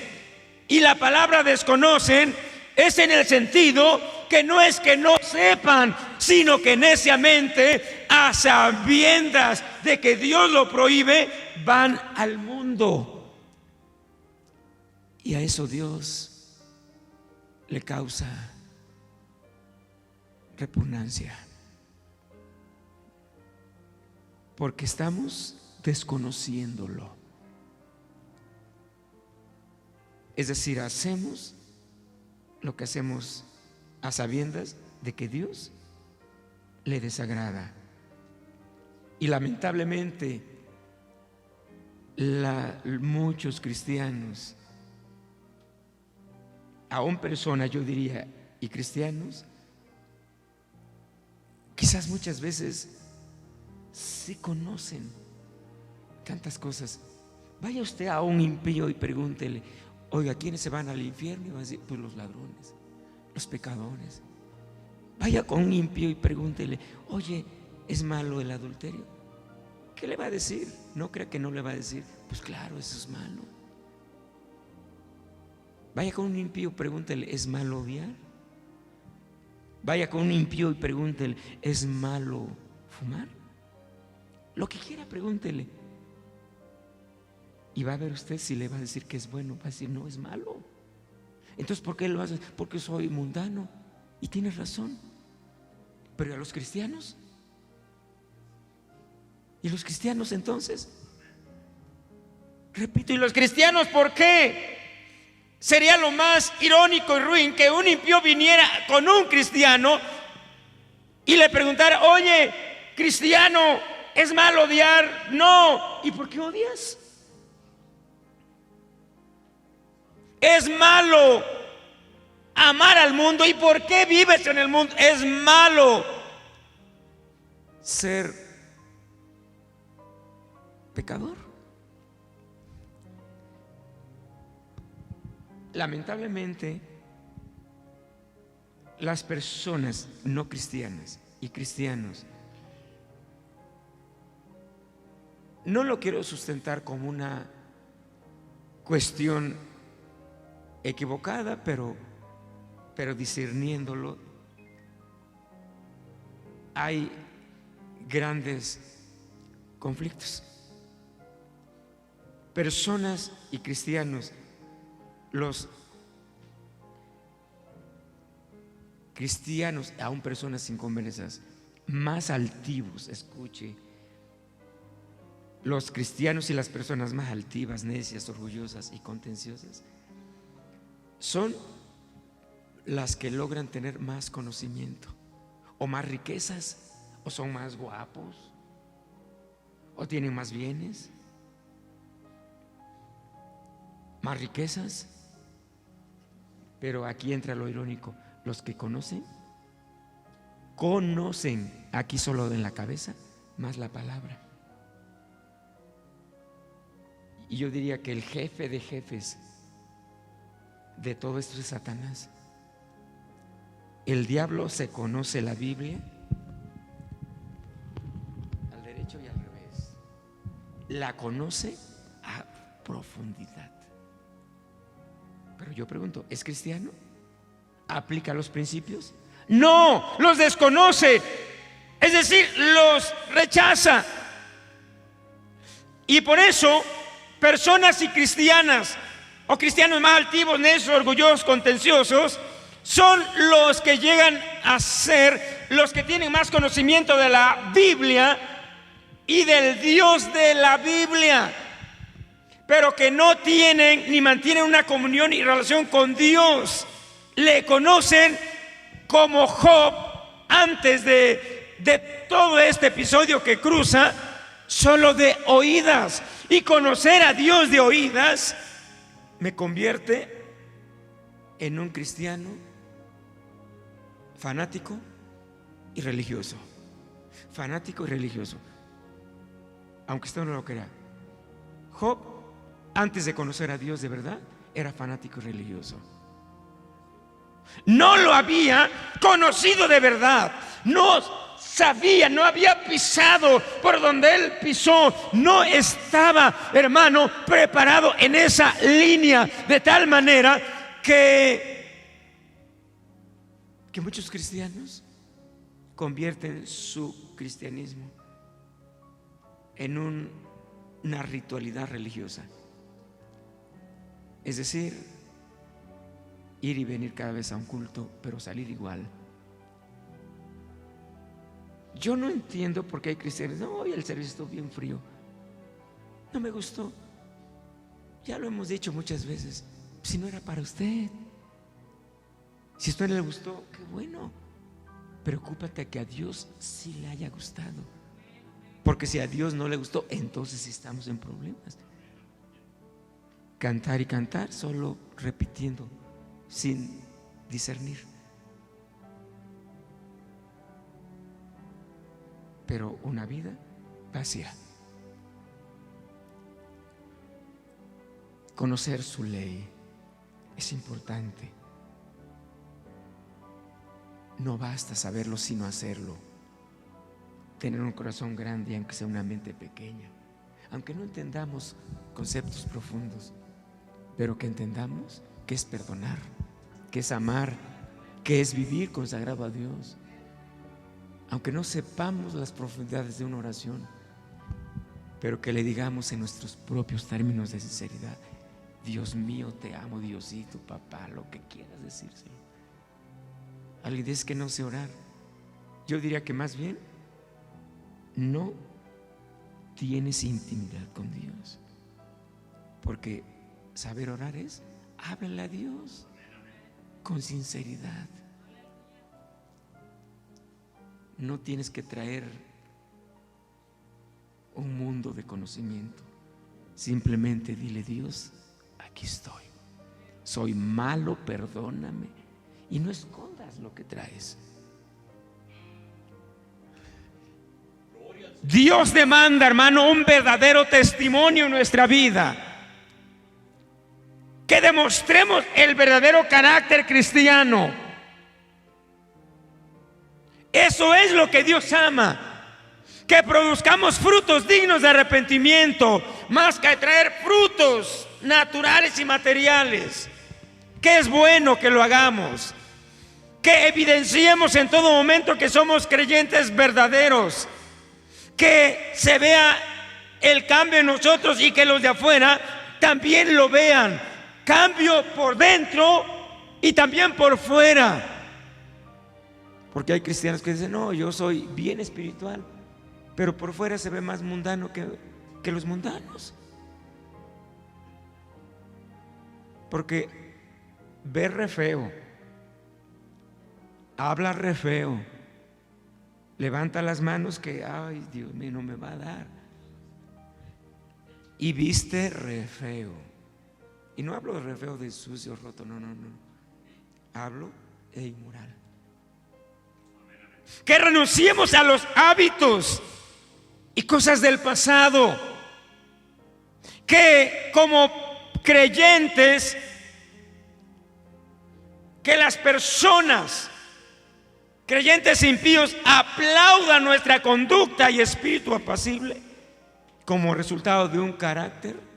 Y la palabra desconocen es en el sentido que no es que no sepan, sino que neciamente a sabiendas de que Dios lo prohíbe, van al mundo. Y a eso Dios le causa repugnancia, porque estamos desconociéndolo. Es decir, hacemos lo que hacemos a sabiendas de que Dios le desagrada. Y lamentablemente muchos cristianos, aún personas, yo diría, y cristianos, quizás muchas veces sí conocen tantas cosas. Vaya usted a un impío y pregúntele: oiga, ¿quiénes se van al infierno? Y va a decir: pues los ladrones, los pecadores. Vaya con un impío y pregúntele: oye, ¿es malo el adulterio? ¿Qué le va a decir? No crea que no le va a decir: pues claro, eso es malo. Vaya con un impío y pregúntele: ¿es malo odiar? Vaya con un impío y pregúntele: ¿es malo fumar? Lo que quiera, pregúntele. Y va a ver usted si le va a decir que es bueno. Va a decir: no, es malo. Entonces, ¿por qué lo haces? Porque soy mundano. Y tienes razón. Pero ¿a los cristianos? ¿Y los cristianos entonces? Repito, ¿y los cristianos por qué? Sería lo más irónico y ruin que un impío viniera con un cristiano y le preguntara: oye, cristiano, ¿es malo odiar? No. ¿Y por qué odias? Es malo amar al mundo. ¿Y por qué vives en el mundo? Es malo ser pecador. Lamentablemente, las personas no cristianas y cristianos, no lo quiero sustentar como una cuestión equivocada, pero discerniéndolo, hay grandes conflictos. Personas y cristianos, los cristianos, aún personas inconversas, más altivos, escuche, los cristianos y las personas más altivas, necias, orgullosas y contenciosas, son las que logran tener más conocimiento, o más riquezas, o son más guapos, o tienen más bienes, más riquezas. Pero aquí entra lo irónico: los que conocen, aquí solo en la cabeza, más la palabra. Y yo diría que el jefe de jefes de todo esto es Satanás. El diablo se conoce la Biblia al derecho y al revés. La conoce a profundidad. Pero yo pregunto: ¿es cristiano? ¿Aplica los principios? No, los desconoce. Es decir, los rechaza. Y por eso, personas y cristianas, o cristianos más altivos, necios, orgullosos, contenciosos, son los que llegan a ser los que tienen más conocimiento de la Biblia y del Dios de la Biblia, pero que no tienen ni mantienen una comunión y relación con Dios. Le conocen como Job antes de todo este episodio que cruza, solo de oídas. Y conocer a Dios de oídas me convierte en un cristiano fanático y religioso. Fanático y religioso. Aunque usted no lo crea, Job, antes de conocer a Dios de verdad, era fanático y religioso. No lo había conocido de verdad. No sabía, no había pisado por donde él pisó. No estaba, hermano, preparado en esa línea, de tal manera que muchos cristianos convierten su cristianismo en una ritualidad religiosa. Es decir, ir y venir cada vez a un culto, pero salir igual. Yo no entiendo por qué hay cristianos: no, hoy el servicio estuvo bien frío, no me gustó. Ya lo hemos dicho muchas veces, si no era para usted, si a usted le gustó, qué bueno. Preocúpate que a Dios sí le haya gustado, porque si a Dios no le gustó, entonces sí estamos en problemas. Cantar y cantar, solo repitiendo, sin discernir. Pero una vida vacía. Conocer su ley es importante. No basta saberlo, sino hacerlo. Tener un corazón grande, aunque sea una mente pequeña. Aunque no entendamos conceptos profundos, pero que entendamos que es perdonar, que es amar, que es vivir consagrado a Dios. Aunque no sepamos las profundidades de una oración, pero que le digamos en nuestros propios términos de sinceridad: Dios mío, te amo, Diosito, papá, lo que quieras decírselo. Alguien dice que no sé orar. Yo diría que más bien no tienes intimidad con Dios, porque saber orar es: háblale a Dios con sinceridad. No tienes que traer un mundo de conocimiento. Simplemente dile: Dios, aquí estoy, soy malo, perdóname. Y no escondas lo que traes. Dios demanda, hermano, un verdadero testimonio en nuestra vida. Que demostremos el verdadero carácter cristiano. Eso es lo que Dios ama. Que produzcamos frutos dignos de arrepentimiento, más que traer frutos naturales y materiales. Que es bueno que lo hagamos. Que evidenciemos en todo momento que somos creyentes verdaderos. Que se vea el cambio en nosotros y que los de afuera también lo vean. Cambio por dentro y también por fuera. Porque hay cristianos que dicen: no, yo soy bien espiritual, pero por fuera se ve más mundano que los mundanos. Porque ve re feo, habla re feo, levanta las manos que, ay, Dios mío, no me va a dar, y viste re feo. Y no hablo de re feo de sucio, roto, no. Hablo de inmoral. Que renunciemos a los hábitos y cosas del pasado. Que como creyentes, que las personas, creyentes impíos, aplaudan nuestra conducta y espíritu apacible como resultado de un carácter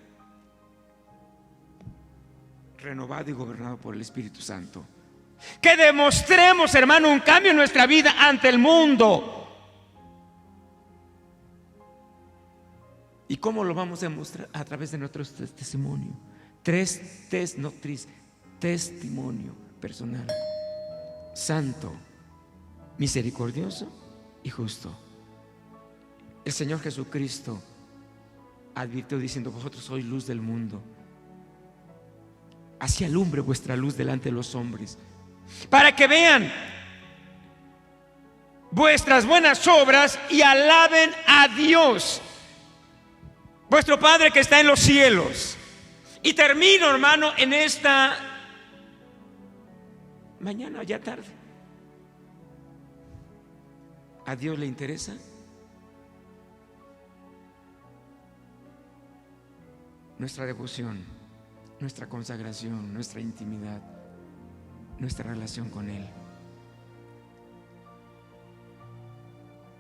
renovado y gobernado por el Espíritu Santo. Que demostremos, hermano, un cambio en nuestra vida ante el mundo. ¿Y cómo lo vamos a demostrar? A través de nuestro testimonio. Testimonio personal, santo, misericordioso y justo. El Señor Jesucristo advirtió diciendo: vosotros sois luz del mundo. Así alumbre vuestra luz delante de los hombres, para que vean vuestras buenas obras y alaben a Dios, vuestro Padre que está en los cielos. Y termino, hermano, en esta mañana, ya tarde. ¿A Dios le interesa nuestra devoción, nuestra consagración, nuestra intimidad, nuestra relación con Él?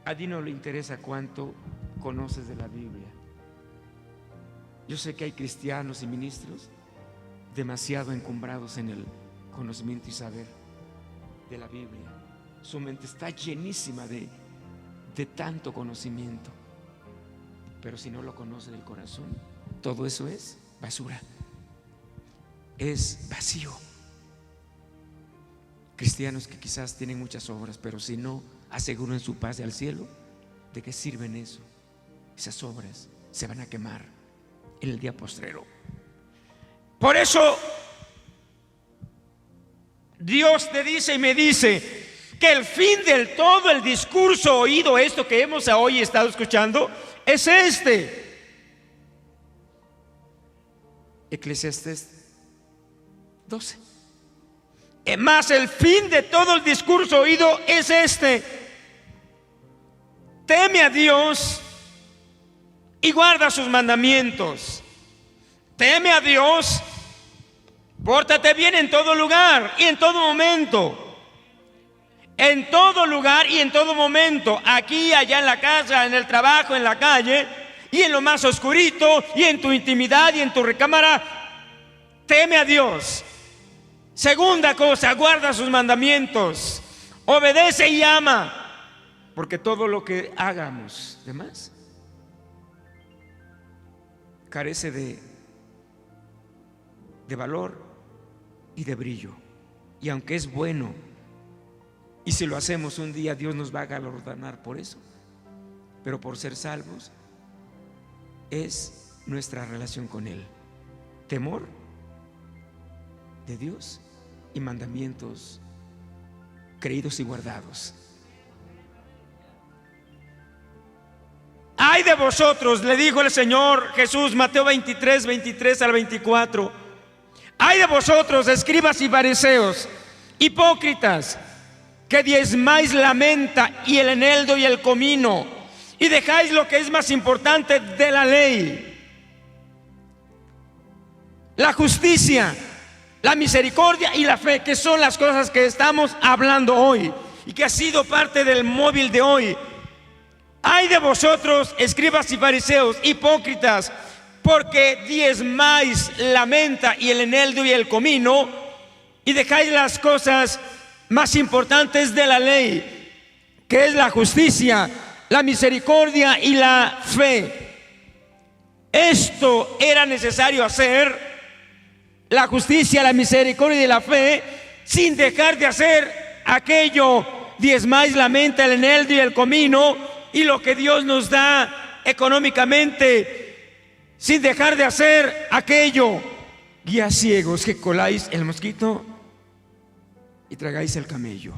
A Dios no le interesa cuánto conoces de la Biblia. Yo sé que hay cristianos y ministros demasiado encumbrados en el conocimiento y saber de la Biblia. su mente está llenísima de tanto conocimiento. Pero si no lo conoce del corazón, todo eso es basura, es vacío. Cristianos que quizás tienen muchas obras, pero si no aseguran su paz al cielo, ¿de qué sirven eso? Esas obras se van a quemar en el día postrero. Por eso Dios te dice y me dice que el fin del todo el discurso oído, esto que hemos hoy estado escuchando, es este. Eclesiastés 12. Más el fin de todo el discurso oído es este: teme a Dios y guarda sus mandamientos. Teme a Dios, pórtate bien en todo lugar y en todo momento. En todo lugar y en todo momento, aquí, allá en la casa, en el trabajo, en la calle, y en lo más oscurito, y en tu intimidad y en tu recámara. Teme a Dios. Segunda cosa, guarda sus mandamientos, obedece y ama, porque todo lo que hagamos demás carece de valor y de brillo. Y aunque es bueno, y si lo hacemos un día, Dios nos va a galardonar por eso, pero por ser salvos es nuestra relación con Él: temor de Dios y mandamientos creídos y guardados. Ay de vosotros, le dijo el Señor Jesús, Mateo 23, 23 al 24. Ay de vosotros, escribas y fariseos, hipócritas, que diezmáis la menta y el eneldo y el comino, y dejáis lo que es más importante de la ley: la justicia, la misericordia y la fe, que son las cosas que estamos hablando hoy y que ha sido parte del móvil de hoy. Ay de vosotros, escribas y fariseos, hipócritas, porque diezmáis la menta y el eneldo y el comino, y dejáis las cosas más importantes de la ley, que es la justicia, la misericordia y la fe. Esto era necesario hacer: la justicia, la misericordia y la fe, sin dejar de hacer aquello: diezmáis la menta, el eneldo y el comino, y lo que Dios nos da económicamente, sin dejar de hacer aquello. Guías ciegos, que coláis el mosquito y tragáis el camello.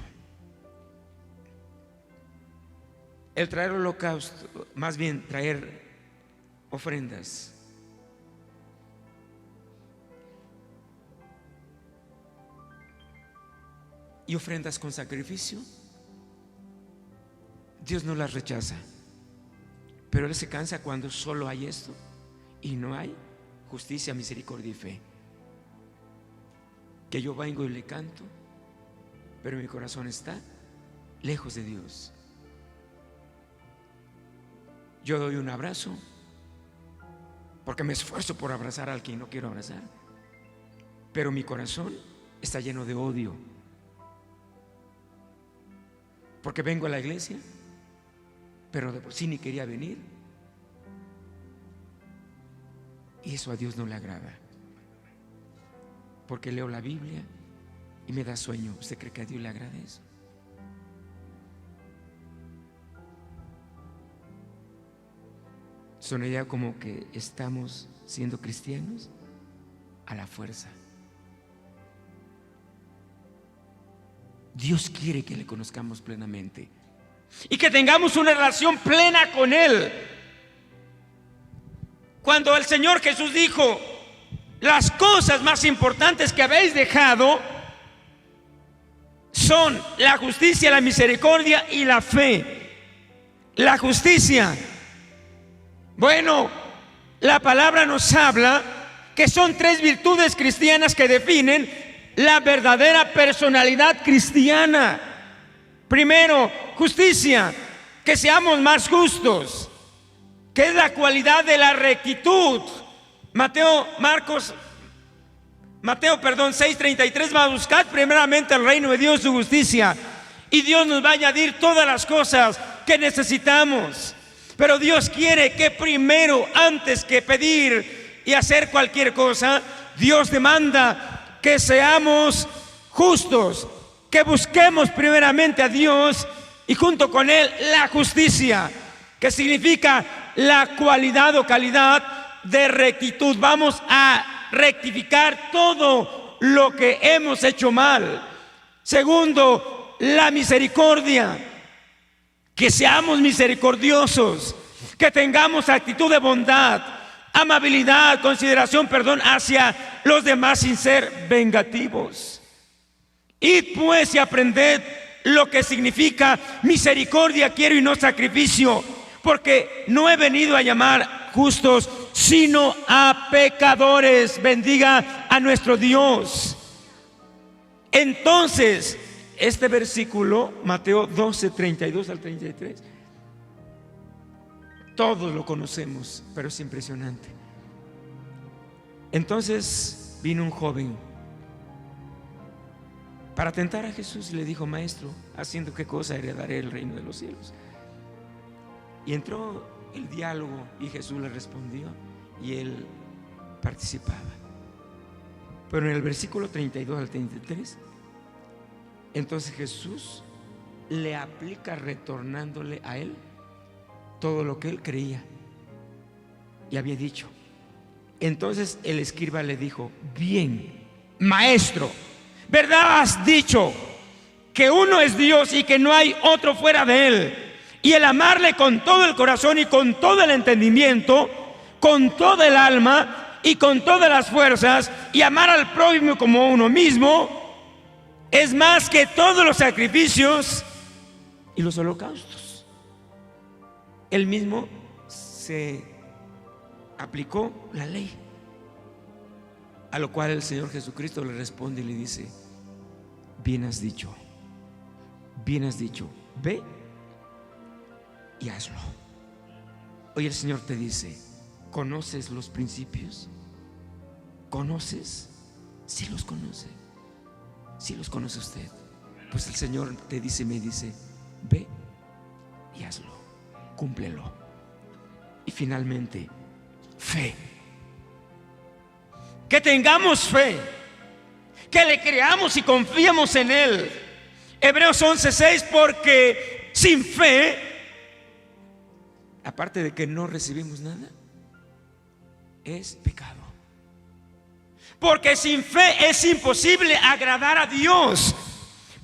El traer holocausto, más bien traer ofrendas, y ofrendas con sacrificio, Dios no las rechaza, pero Él se cansa cuando solo hay esto y no hay justicia, misericordia y fe. Que yo vengo y le canto, pero mi corazón está lejos de Dios. Yo doy un abrazo porque me esfuerzo por abrazar al quien no quiero abrazar, pero mi corazón está lleno de odio, porque vengo a la iglesia, pero de por sí ni quería venir, y eso a Dios no le agrada, porque leo la Biblia y me da sueño. ¿Usted cree que a Dios le agrada eso? Sonaría como que estamos siendo cristianos a la fuerza. Dios quiere que le conozcamos plenamente y que tengamos una relación plena con Él. Cuando el Señor Jesús dijo: las cosas más importantes que habéis dejado son la justicia, la misericordia y la fe. La justicia, bueno, la palabra nos habla que son 3 virtudes cristianas que definen la verdadera personalidad cristiana. Primero, justicia, que seamos más justos, que es la cualidad de la rectitud. Mateo 6:33 va a buscar primeramente el reino de Dios, su justicia, y Dios nos va a añadir todas las cosas que necesitamos. Pero Dios quiere que primero, antes que pedir y hacer cualquier cosa, Dios demanda que seamos justos, que busquemos primeramente a Dios y junto con Él la justicia, que significa la cualidad o calidad de rectitud. Vamos a rectificar todo lo que hemos hecho mal. Segundo, la misericordia, que seamos misericordiosos, que tengamos actitud de bondad, amabilidad, consideración, perdón hacia los demás sin ser vengativos. Id pues y aprended lo que significa misericordia quiero y no sacrificio, porque no he venido a llamar justos, sino a pecadores. Bendiga a nuestro Dios. Entonces, este versículo, Mateo 12, 32 al 33, todos lo conocemos, pero es impresionante. Entonces vino un joven para tentar a Jesús y le dijo: Maestro, ¿haciendo qué cosa heredaré el reino de los cielos? Y entró el diálogo y Jesús le respondió y él participaba. Pero en el versículo 32 al 33, entonces Jesús le aplica retornándole a él todo lo que él creía y había dicho. Entonces el escriba le dijo: bien, maestro, ¿verdad has dicho que uno es Dios y que no hay otro fuera de Él? Y el amarle con todo el corazón y con todo el entendimiento, con toda el alma y con todas las fuerzas, y amar al prójimo como uno mismo, es más que todos los sacrificios y los holocaustos. Él mismo se aplicó la ley, a lo cual el Señor Jesucristo le responde y le dice: bien has dicho, ve y hazlo. Hoy el Señor te dice: ¿conoces los principios? ¿Conoces? Sí los conoce. Sí los conoce usted. Pues el Señor te dice, me dice: ve y hazlo, cúmplelo. Y finalmente, fe. Que tengamos fe, que le creamos y confiemos en Él. Hebreos 11:6, porque sin fe, aparte de que no recibimos nada, es pecado. Porque sin fe es imposible agradar a Dios,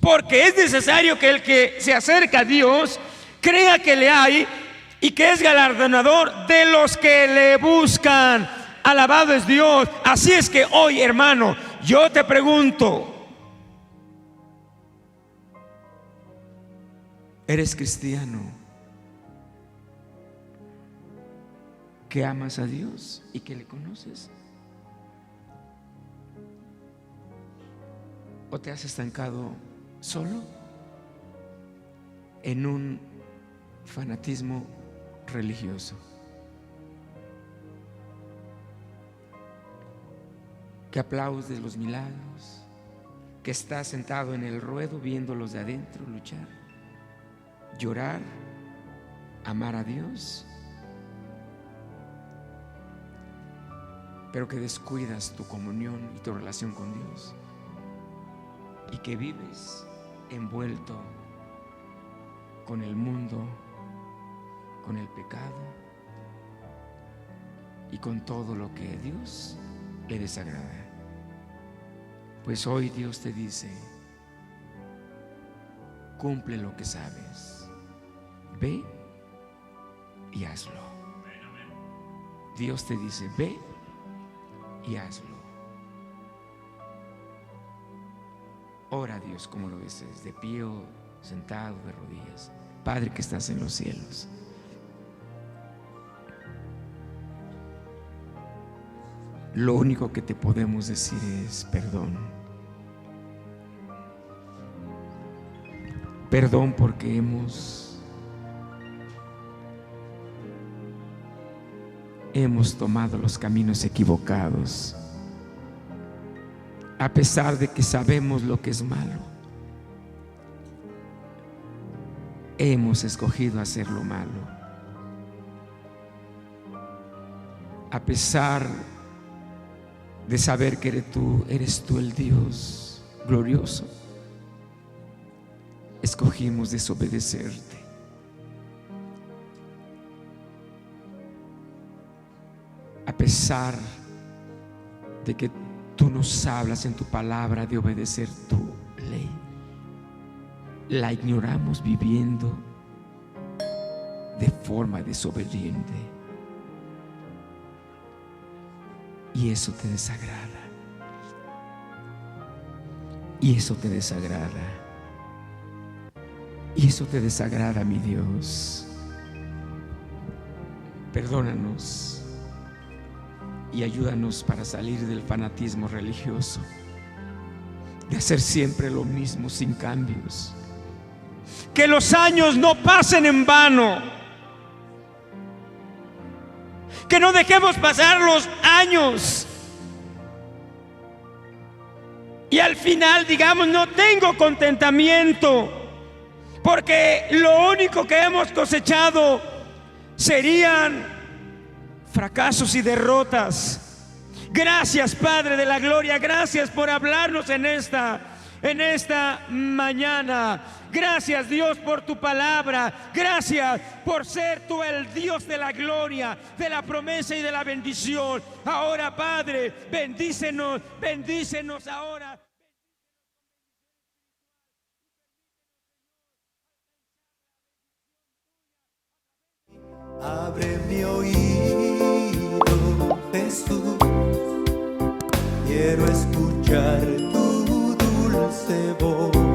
porque es necesario que el que se acerca a Dios crea que le hay y que es galardonador de los que le buscan. Alabado es Dios. Así es que hoy, hermano, yo te pregunto: ¿eres cristiano que amas a Dios y que le conoces? ¿O te has estancado solo en un fanatismo religioso? Que aplaudes los milagros, que estás sentado en el ruedo viéndolos de adentro luchar, llorar, amar a Dios, pero que descuidas tu comunión y tu relación con Dios, y que vives envuelto con el mundo, con el pecado y con todo lo que a Dios le desagrada. Pues hoy Dios te dice: cumple lo que sabes, ve y hazlo. Dios te dice: ve y hazlo. Ora a Dios como lo desees, de pie o sentado, de rodillas. Padre que estás en los cielos, lo único que te podemos decir es perdón. Perdón porque hemos tomado los caminos equivocados, a pesar de que sabemos lo que es malo. hemos escogido hacer lo malo. A pesar de saber que eres tú el Dios glorioso, escogimos desobedecerte. A pesar de que tú nos hablas en tu palabra de obedecer tu ley, la ignoramos viviendo de forma desobediente. Y eso te desagrada. Y eso te desagrada. Y eso te desagrada, mi Dios. Perdónanos y ayúdanos para salir del fanatismo religioso, de hacer siempre lo mismo sin cambios. Que los años no pasen en vano. Que no dejemos pasar los años y al final digamos: no tengo contentamiento, porque lo único que hemos cosechado serían fracasos y derrotas. Gracias, Padre de la gloria, gracias por hablarnos en esta mañana. Gracias, Dios, por tu palabra. Gracias por ser tú el Dios de la gloria, de la promesa y de la bendición. Ahora, Padre, bendícenos ahora. Abre mi oído, Jesús, quiero escuchar tu dulce voz.